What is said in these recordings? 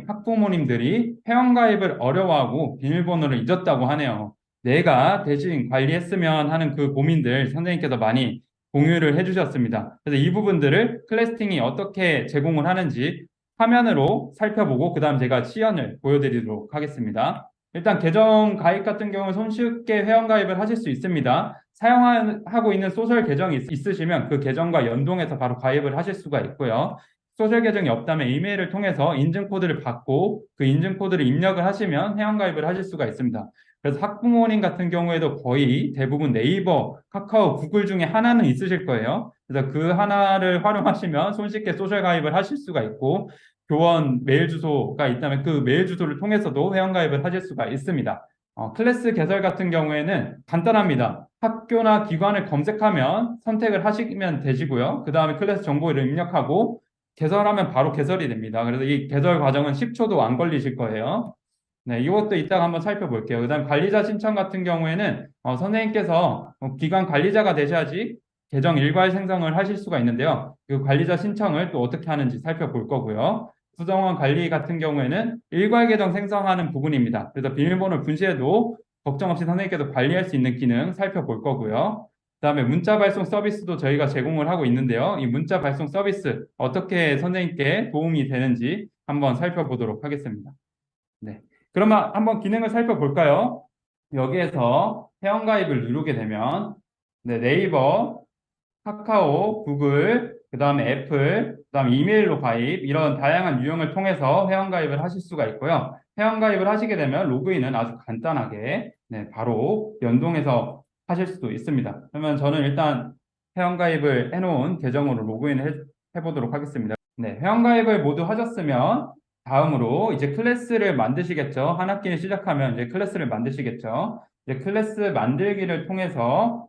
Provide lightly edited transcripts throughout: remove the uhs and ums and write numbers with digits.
학부모님들이 회원가입을 어려워하고 비밀번호를 잊었다고 하네요. 내가 대신 관리했으면 하는 그 고민들 선생님께서 많이 공유를 해주셨습니다. 그래서 이 부분들을 클래스팅이 어떻게 제공을 하는지 화면으로 살펴보고 그 다음 제가 시연을 보여드리도록 하겠습니다. 일단 계정 가입 같은 경우는 손쉽게 회원가입을 하실 수 있습니다. 사용하고 있는 소셜 계정이 있으시면 그 계정과 연동해서 바로 가입을 하실 수가 있고요. 소셜 계정이 없다면 이메일을 통해서 인증코드를 받고 그 인증코드를 입력을 하시면 회원가입을 하실 수가 있습니다. 그래서 학부모님 같은 경우에도 거의 대부분 네이버, 카카오, 구글 중에 하나는 있으실 거예요. 그래서 그 하나를 활용하시면 손쉽게 소셜 가입을 하실 수가 있고 교원 메일 주소가 있다면 그 메일 주소를 통해서도 회원가입을 하실 수가 있습니다. 클래스 개설 같은 경우에는 간단합니다. 학교나 기관을 검색하면 선택을 하시면 되시고요. 그 다음에 클래스 정보를 입력하고 개설하면 바로 개설이 됩니다. 그래서 이 개설 과정은 10초도 안 걸리실 거예요. 네, 이것도 이따가 한번 살펴볼게요. 그다음 관리자 신청 같은 경우에는 선생님께서 기관 관리자가 되셔야지 계정 일괄 생성을 하실 수가 있는데요. 그 관리자 신청을 또 어떻게 하는지 살펴볼 거고요. 구성원 관리 같은 경우에는 일괄 계정 생성하는 부분입니다. 그래서 비밀번호 분시해도 걱정 없이 선생님께서 관리할 수 있는 기능 살펴볼 거고요. 그다음에 문자 발송 서비스도 저희가 제공을 하고 있는데요. 이 문자 발송 서비스 어떻게 선생님께 도움이 되는지 한번 살펴보도록 하겠습니다. 네. 그러면 한번 기능을 살펴볼까요? 여기에서 회원가입을 누르게 되면 네, 네이버, 카카오, 구글, 그 다음에 애플, 그 다음에 이메일로 가입 이런 다양한 유형을 통해서 회원가입을 하실 수가 있고요. 회원가입을 하시게 되면 로그인은 아주 간단하게 네, 바로 연동해서 하실 수도 있습니다. 그러면 저는 일단 회원가입을 해놓은 계정으로 로그인을 해보도록 하겠습니다. 네, 회원가입을 모두 하셨으면 다음으로 이제 클래스를 만드시겠죠. 한 학기를 시작하면 이제 클래스를 만드시겠죠. 이제 클래스 만들기를 통해서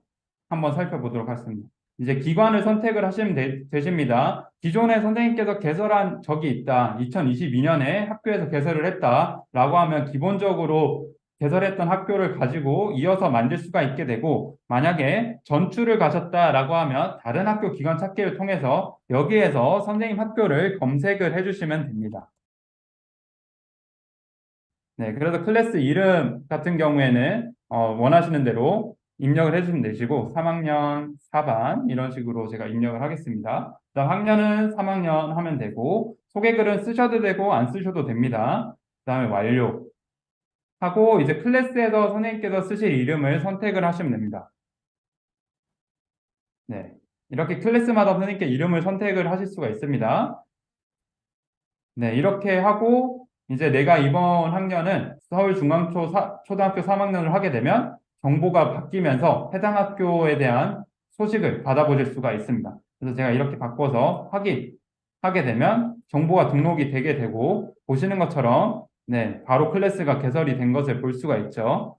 한번 살펴보도록 하겠습니다. 이제 기관을 선택을 하시면 되십니다. 기존에 선생님께서 개설한 적이 있다. 2022년에 학교에서 개설을 했다라고 하면 기본적으로 개설했던 학교를 가지고 이어서 만들 수가 있게 되고 만약에 전출을 가셨다라고 하면 다른 학교 기관 찾기를 통해서 여기에서 선생님 학교를 검색을 해주시면 됩니다. 네, 그래서 클래스 이름 같은 경우에는 원하시는 대로 입력을 해주시면 되시고 3학년 4반 이런 식으로 제가 입력을 하겠습니다. 그다음 학년은 3학년 하면 되고 소개글은 쓰셔도 되고 안 쓰셔도 됩니다. 그다음에 완료 하고 이제 클래스에서 선생님께서 쓰실 이름을 선택을 하시면 됩니다. 네, 이렇게 클래스마다 선생님께 이름을 선택을 하실 수가 있습니다. 네, 이렇게 하고 이제 내가 이번 학년은 초등학교 3학년을 하게 되면 정보가 바뀌면서 해당 학교에 대한 소식을 받아보실 수가 있습니다. 그래서 제가 이렇게 바꿔서 확인하게 되면 정보가 등록이 되게 되고 보시는 것처럼 네, 바로 클래스가 개설이 된 것을 볼 수가 있죠.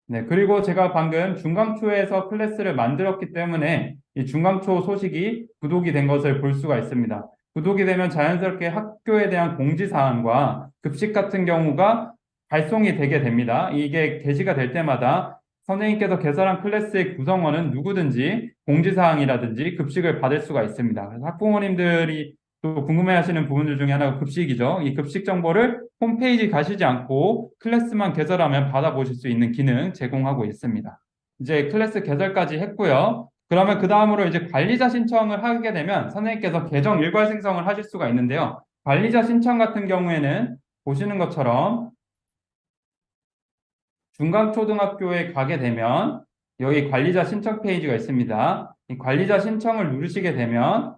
네, 그리고 제가 방금 중강초에서 클래스를 만들었기 때문에 이 중강초 소식이 구독이 된 것을 볼 수가 있습니다. 구독이 되면 자연스럽게 학교에 대한 공지사항과 급식 같은 경우가 발송이 되게 됩니다. 이게 게시가 될 때마다 선생님께서 개설한 클래스의 구성원은 누구든지 공지사항이라든지 급식을 받을 수가 있습니다. 그래서 학부모님들이 또 궁금해하시는 부분들 중에 하나가 급식이죠. 이 급식 정보를 홈페이지 가시지 않고 클래스만 개설하면 받아보실 수 있는 기능 제공하고 있습니다. 이제 클래스 개설까지 했고요. 그러면 그 다음으로 이제 관리자 신청을 하게 되면 선생님께서 계정 일괄 생성을 하실 수가 있는데요. 관리자 신청 같은 경우에는 보시는 것처럼 중강초등학교에 가게 되면 여기 관리자 신청 페이지가 있습니다. 이 관리자 신청을 누르시게 되면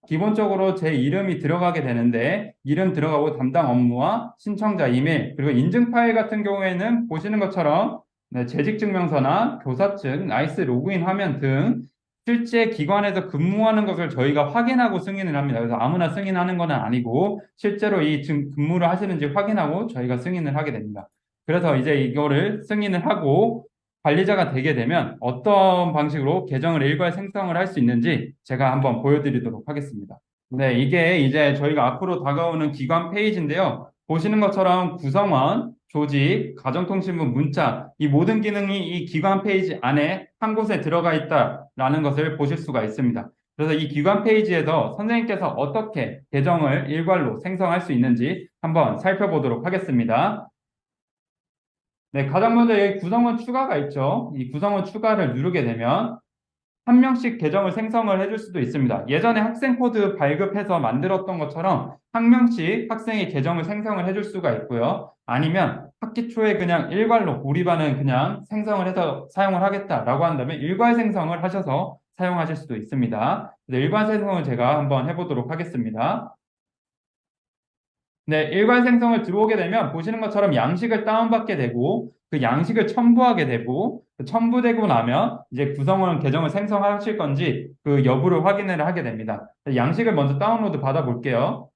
기본적으로 제 이름이 들어가게 되는데 이름 들어가고 담당 업무와 신청자 이메일 그리고 인증 파일 같은 경우에는 보시는 것처럼 네, 재직증명서나 교사증, 나이스 로그인 화면 등 실제 기관에서 근무하는 것을 저희가 확인하고 승인을 합니다. 그래서 아무나 승인하는 건 아니고 실제로 이 근무를 하시는지 확인하고 저희가 승인을 하게 됩니다. 그래서 이제 이거를 승인을 하고 관리자가 되게 되면 어떤 방식으로 계정을 일괄 생성을 할 수 있는지 제가 한번 보여드리도록 하겠습니다. 네, 이게 이제 저희가 앞으로 다가오는 기관 페이지인데요. 보시는 것처럼 구성원, 조직, 가정통신부, 문자 이 모든 기능이 이 기관 페이지 안에 한 곳에 들어가 있다라는 것을 보실 수가 있습니다. 그래서 이 기관 페이지에서 선생님께서 어떻게 계정을 일괄로 생성할 수 있는지 한번 살펴보도록 하겠습니다. 네, 가장 먼저 여기 구성원 추가가 있죠. 이 구성원 추가를 누르게 되면 한 명씩 계정을 생성을 해줄 수도 있습니다. 예전에 학생 코드 발급해서 만들었던 것처럼 한 명씩 학생의 계정을 생성을 해줄 수가 있고요. 아니면 학기 초에 그냥 일괄로 우리 반은 그냥 생성을 해서 사용을 하겠다라고 한다면 일괄 생성을 하셔서 사용하실 수도 있습니다. 일괄 생성을 제가 한번 해보도록 하겠습니다. 네, 일괄 생성을 들어오게 되면 보시는 것처럼 양식을 다운받게 되고 그 양식을 첨부하게 되고 그 첨부되고 나면 이제 구성원 계정을 생성하실 건지 그 여부를 확인을 하게 됩니다. 양식을 먼저 다운로드 받아 볼게요.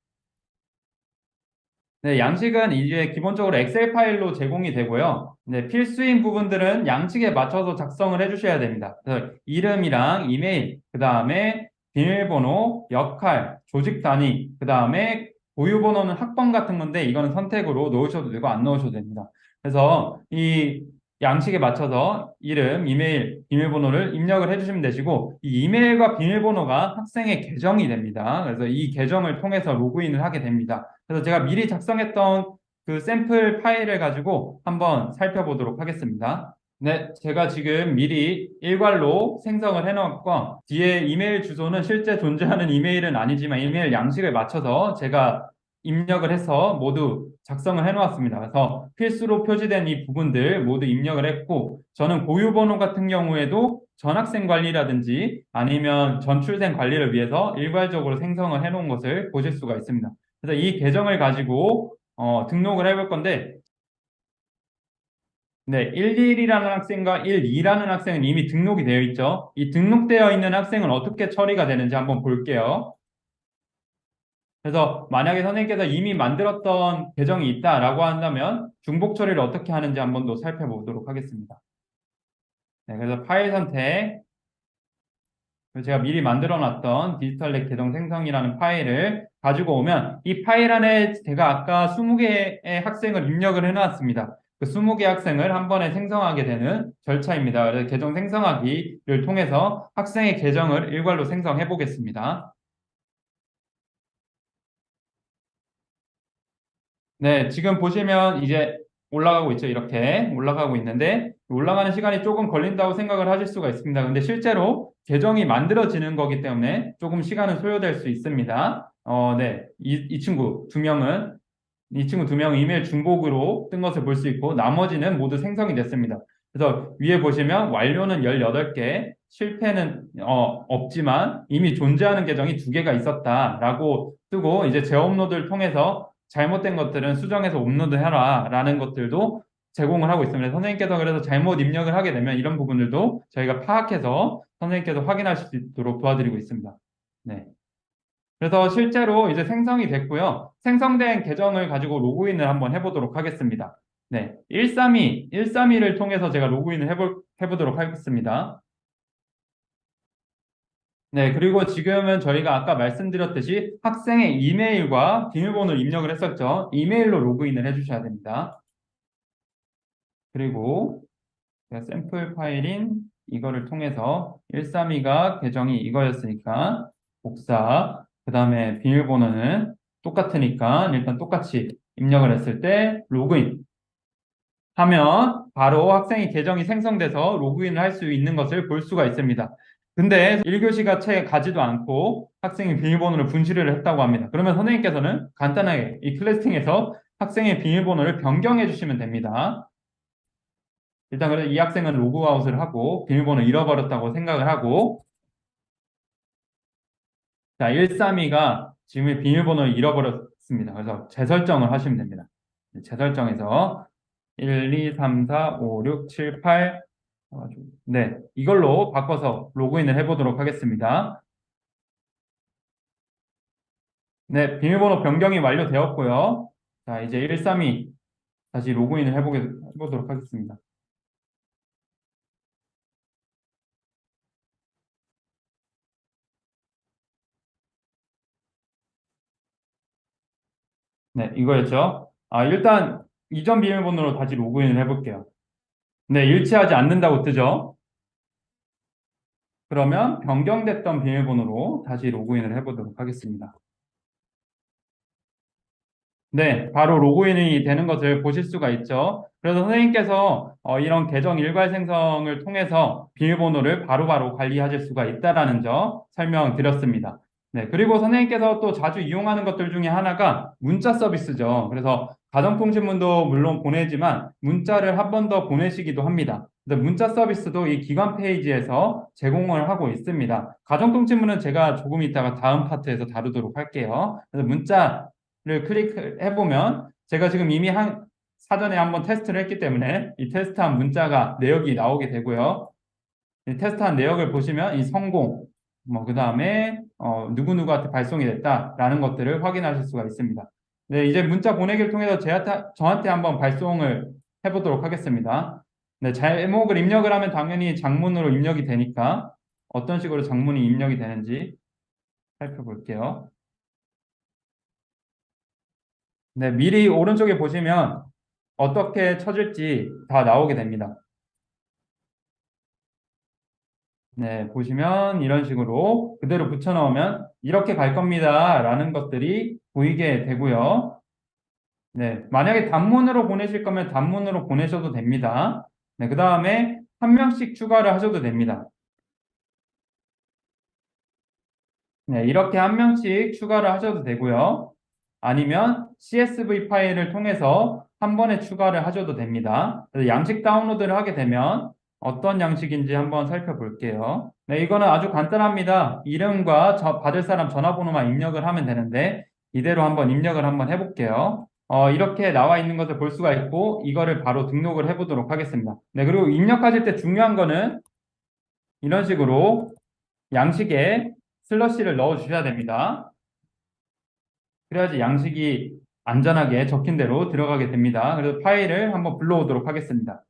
네, 양식은 이제 기본적으로 엑셀 파일로 제공이 되고요. 네, 필수인 부분들은 양식에 맞춰서 작성을 해주셔야 됩니다. 그래서 이름이랑 이메일, 그 다음에 비밀번호, 역할, 조직 단위, 그 다음에 고유 번호는 학번 같은 건데 이거는 선택으로 넣으셔도 되고 안 넣으셔도 됩니다. 그래서 이 양식에 맞춰서 이름, 이메일, 비밀번호를 입력을 해주시면 되시고 이 이메일과 비밀번호가 학생의 계정이 됩니다. 그래서 이 계정을 통해서 로그인을 하게 됩니다. 그래서 제가 미리 작성했던 그 샘플 파일을 가지고 한번 살펴보도록 하겠습니다. 네, 제가 지금 미리 일괄로 생성을 해놓았고 뒤에 이메일 주소는 실제 존재하는 이메일은 아니지만 이메일 양식을 맞춰서 제가 입력을 해서 모두 작성을 해놓았습니다. 그래서 필수로 표시된 이 부분들 모두 입력을 했고 저는 고유 번호 같은 경우에도 전학생 관리라든지 아니면 전출생 관리를 위해서 일괄적으로 생성을 해놓은 것을 보실 수가 있습니다. 그래서 이 계정을 가지고 등록을 해볼 건데 네, 11이라는 학생과 12라는 학생은 이미 등록이 되어 있죠. 이 등록되어 있는 학생은 어떻게 처리가 되는지 한번 볼게요. 그래서 만약에 선생님께서 이미 만들었던 계정이 있다라고 한다면 중복 처리를 어떻게 하는지 한번 더 살펴보도록 하겠습니다. 네, 그래서 파일 선택, 제가 미리 만들어 놨던 디지털 계정 생성이라는 파일을 가지고 오면 이 파일 안에 제가 아까 20개의 학생을 입력을 해놨습니다. 그 20개 학생을 한 번에 생성하게 되는 절차입니다. 그래서 계정 생성하기를 통해서 학생의 계정을 일괄로 생성해 보겠습니다. 네, 지금 보시면 이제 올라가고 있죠. 이렇게 올라가고 있는데 올라가는 시간이 조금 걸린다고 생각을 하실 수가 있습니다. 근데 실제로 계정이 만들어지는 거기 때문에 조금 시간은 소요될 수 있습니다. 네. 이 친구 두 명은 이메일 중복으로 뜬 것을 볼 수 있고 나머지는 모두 생성이 됐습니다. 그래서 위에 보시면 완료는 18개, 실패는 없지만 이미 존재하는 계정이 2개가 있었다라고 뜨고 이제 재업로드를 통해서 잘못된 것들은 수정해서 업로드해라 라는 것들도 제공을 하고 있습니다. 선생님께서 그래서 잘못 입력을 하게 되면 이런 부분들도 저희가 파악해서 선생님께서 확인하실 수 있도록 도와드리고 있습니다. 네. 그래서 실제로 이제 생성이 됐고요. 생성된 계정을 가지고 로그인을 한번 해보도록 하겠습니다. 네. 132를 통해서 제가 로그인을 해보도록 하겠습니다. 네, 그리고 지금은 저희가 아까 말씀드렸듯이 학생의 이메일과 비밀번호를 입력을 했었죠. 이메일로 로그인을 해주셔야 됩니다. 그리고 제가 샘플 파일인 이거를 통해서 132가 계정이 이거였으니까 복사, 그 다음에 비밀번호는 똑같으니까 일단 똑같이 입력을 했을 때 로그인 하면 바로 학생의 계정이 생성돼서 로그인을 할 수 있는 것을 볼 수가 있습니다. 근데 1교시가 채 가지도 않고 학생의 비밀번호를 분실을 했다고 합니다. 그러면 선생님께서는 간단하게 이 클래스팅에서 학생의 비밀번호를 변경해 주시면 됩니다. 일단 그래서 이 학생은 로그아웃을 하고 비밀번호 잃어버렸다고 생각을 하고 자 132가 지금의 비밀번호를 잃어버렸습니다. 그래서 재설정을 하시면 됩니다. 재설정해서 1, 2, 3, 4, 5, 6, 7, 8 네, 이걸로 바꿔서 로그인을 해보도록 하겠습니다. 네, 비밀번호 변경이 완료되었고요. 자, 이제 132 다시 로그인을 해보도록 하겠습니다. 네, 이거였죠. 일단 이전 비밀번호로 다시 로그인을 해볼게요. 네, 일치하지 않는다고 뜨죠. 그러면 변경됐던 비밀번호로 다시 로그인을 해보도록 하겠습니다. 네, 바로 로그인이 되는 것을 보실 수가 있죠. 그래서 선생님께서 이런 계정 일괄 생성을 통해서 비밀번호를 바로바로 관리하실 수가 있다라는 점 설명드렸습니다. 네, 그리고 선생님께서 또 자주 이용하는 것들 중에 하나가 문자 서비스죠. 그래서 가정통신문도 물론 보내지만 문자를 한 번 더 보내시기도 합니다. 근데 문자 서비스도 이 기관 페이지에서 제공을 하고 있습니다. 가정통신문은 제가 조금 이따가 다음 파트에서 다루도록 할게요. 그래서 문자 를 클릭해 보면 제가 지금 이미 사전에 한번 테스트를 했기 때문에 이 테스트한 문자가 내역이 나오게 되고요. 이 테스트한 내역을 보시면 이 성공, 뭐 그다음에 누구누구한테 발송이 됐다라는 것들을 확인하실 수가 있습니다. 네, 이제 문자 보내기를 통해서 저한테 한번 발송을 해보도록 하겠습니다. 네, 제목을 입력을 하면 당연히 장문으로 입력이 되니까 어떤 식으로 장문이 입력이 되는지 살펴볼게요. 네, 미리 오른쪽에 보시면 어떻게 쳐질지 다 나오게 됩니다. 네, 보시면 이런 식으로 그대로 붙여 넣으면 이렇게 갈 겁니다. 라는 것들이 보이게 되고요. 네, 만약에 단문으로 보내실 거면 단문으로 보내셔도 됩니다. 네, 그 다음에 한 명씩 추가를 하셔도 됩니다. 네, 이렇게 한 명씩 추가를 하셔도 되고요. 아니면 CSV 파일을 통해서 한 번에 추가를 하셔도 됩니다. 그래서 양식 다운로드를 하게 되면 어떤 양식인지 한번 살펴볼게요. 네, 이거는 아주 간단합니다. 이름과 받을 사람 전화번호만 입력을 하면 되는데 이대로 한번 입력을 한번 해볼게요. 이렇게 나와 있는 것을 볼 수가 있고 이거를 바로 등록을 해보도록 하겠습니다. 네, 그리고 입력하실 때 중요한 거는 이런 식으로 양식에 슬러시를 넣어 주셔야 됩니다. 그래야지 양식이 안전하게 적힌 대로 들어가게 됩니다. 그래서 파일을 한번 불러오도록 하겠습니다.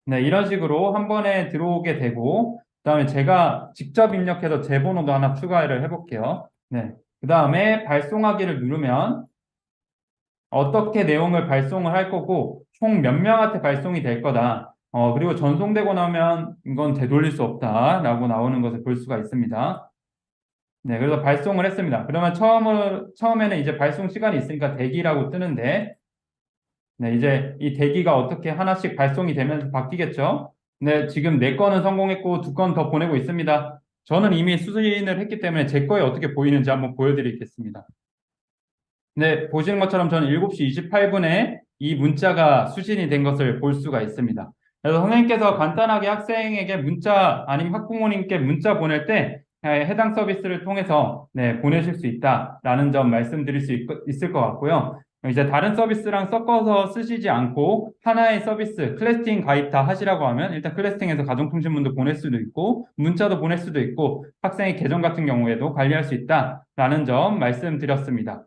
네, 이런 식으로 한 번에 들어오게 되고, 그 다음에 제가 직접 입력해서 제 번호도 하나 추가를 해볼게요. 네, 그 다음에 발송하기를 누르면 어떻게 내용을 발송을 할 거고, 총 몇 명한테 발송이 될 거다. 그리고 전송되고 나면 이건 되돌릴 수 없다라고 나오는 것을 볼 수가 있습니다. 네, 그래서 발송을 했습니다. 그러면 처음에는 이제 발송 시간이 있으니까 대기라고 뜨는데, 네, 이제 이 대기가 어떻게 하나씩 발송이 되면서 바뀌겠죠? 네, 지금 네 건은 성공했고 두 건 더 보내고 있습니다. 저는 이미 수신을 했기 때문에 제 거에 어떻게 보이는지 한번 보여드리겠습니다. 네, 보시는 것처럼 저는 7시 28분에 이 문자가 수신이 된 것을 볼 수가 있습니다. 그래서 선생님께서 간단하게 학생에게 문자 아니면 학부모님께 문자 보낼 때 해당 서비스를 통해서 네, 보내실 수 있다라는 점 말씀드릴 수 있을 것 같고요. 이제 다른 서비스랑 섞어서 쓰시지 않고 하나의 서비스, 클래스팅 가입 다 하시라고 하면 일단 클래스팅에서 가정통신문도 보낼 수도 있고 문자도 보낼 수도 있고 학생의 계정 같은 경우에도 관리할 수 있다라는 점 말씀드렸습니다.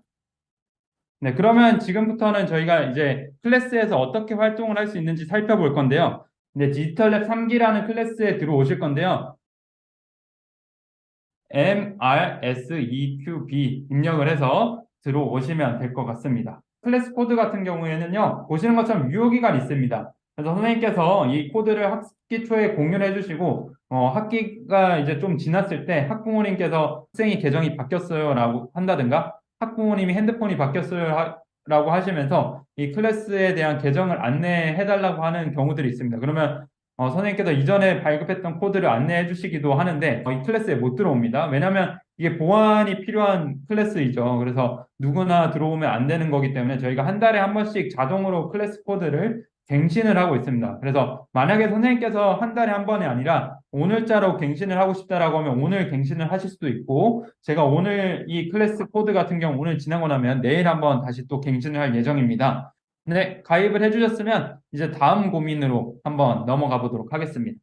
네, 그러면 지금부터는 저희가 이제 클래스에서 어떻게 활동을 할 수 있는지 살펴볼 건데요. 네, 디지털랩 3기라는 클래스에 들어오실 건데요. MRSEQB 입력을 해서 들어오시면 될 것 같습니다. 클래스 코드 같은 경우에는요, 보시는 것처럼 유효기간이 있습니다. 그래서 선생님께서 이 코드를 학기 초에 공유를 해주시고, 학기가 이제 좀 지났을 때 학부모님께서 학생이 계정이 바뀌었어요 라고 한다든가, 학부모님이 핸드폰이 바뀌었어요 라고 하시면서 이 클래스에 대한 계정을 안내해달라고 하는 경우들이 있습니다. 그러면 선생님께서 이전에 발급했던 코드를 안내해 주시기도 하는데 이 클래스에 못 들어옵니다. 왜냐하면 이게 보안이 필요한 클래스이죠. 그래서 누구나 들어오면 안 되는 거기 때문에 저희가 한 달에 한 번씩 자동으로 클래스 코드를 갱신을 하고 있습니다. 그래서 만약에 선생님께서 한 달에 한 번이 아니라 오늘자로 갱신을 하고 싶다라고 하면 오늘 갱신을 하실 수도 있고 제가 오늘 이 클래스 코드 같은 경우 오늘 지나고 나면 내일 한번 다시 또 갱신을 할 예정입니다. 네, 가입을 해주셨으면 이제 다음 고민으로 한번 넘어가 보도록 하겠습니다.